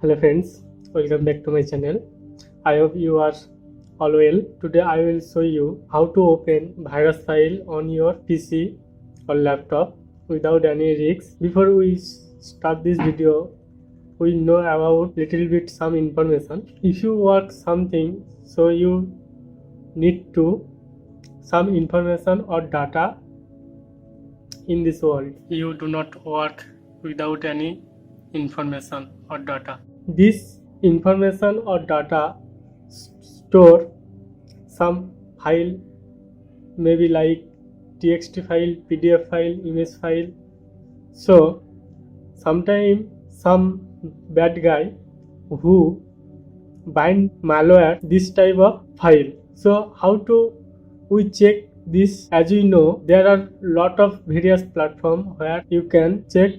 Hello friends, welcome back to my channel. I hope you are all well. Today I will show you how to open virus file on your PC or laptop without any risks. Before we start this video, we know about little bit some information. If you work something, so you need to some information or data in this world. You do not work without any information or data. This information or data store some file, maybe like txt file, pdf file, image file. So sometimes some bad guy who bind malware this type of file. So how to we check this? As you know, there are lot of various platform where you can check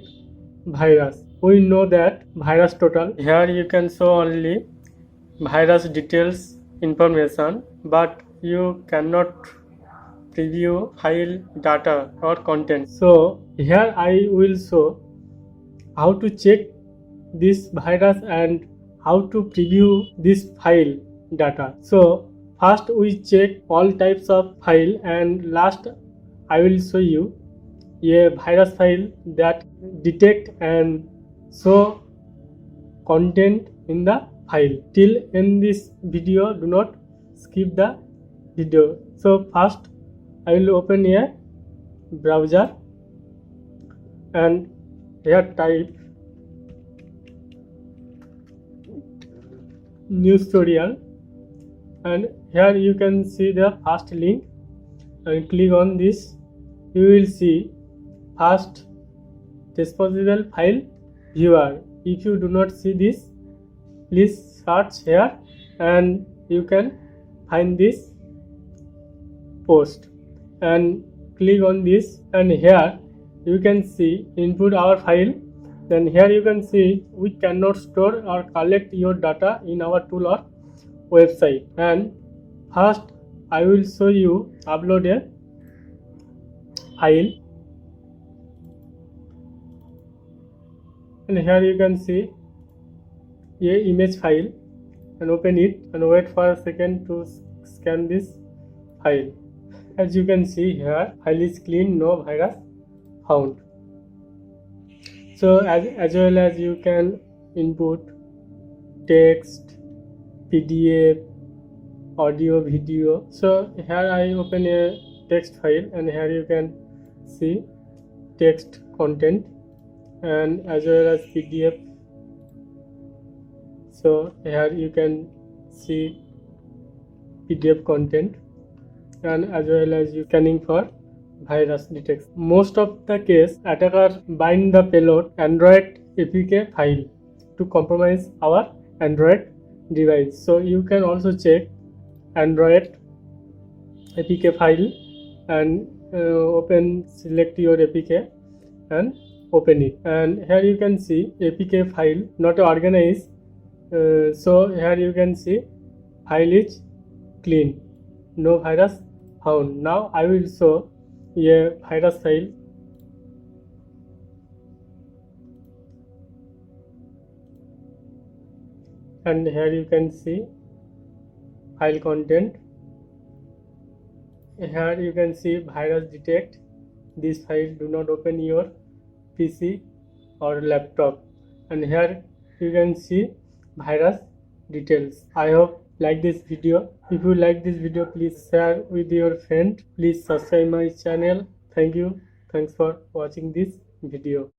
virus. We know that virus total. Here you can show only virus details information, but you cannot preview file data or content. So here I will show how to check this virus and how to preview this file data. So first we check all types of file, and last I will show you a virus file that detect and show content in the file. Till in this video, do not skip the video. So first I will open a browser and here type news tutorial, and here you can see the first link and click on this. You will see first disposable file viewer. If you do not see this, please search here and you can find this post and click on this, and here you can see input our file. Then here you can see we cannot store or collect your data in our tool or website. And first I will show you upload a file, and here you can see a image file, and open it and wait for a second to scan this file. As you can see here, file is clean, no virus found. So as well as you can input text, pdf, audio, video. So here I open a text file, and here you can see text content and as well as pdf. So here you can see pdf content, and as well as you scanning for virus detection. Most of the case, attacker bind the payload Android APK file to compromise our Android device. So you can also check Android APK file and select your APK and open it. And here you can see APK file not organized. So here you can see file is clean, no virus found. Now I will show a virus file. And here you can see file content. Here you can see virus detect. This file do not open your PC or laptop. And here you can see virus details. I hope like this video. If you like this video, please share with your friend. Please subscribe my channel. Thank you. Thanks for watching this video.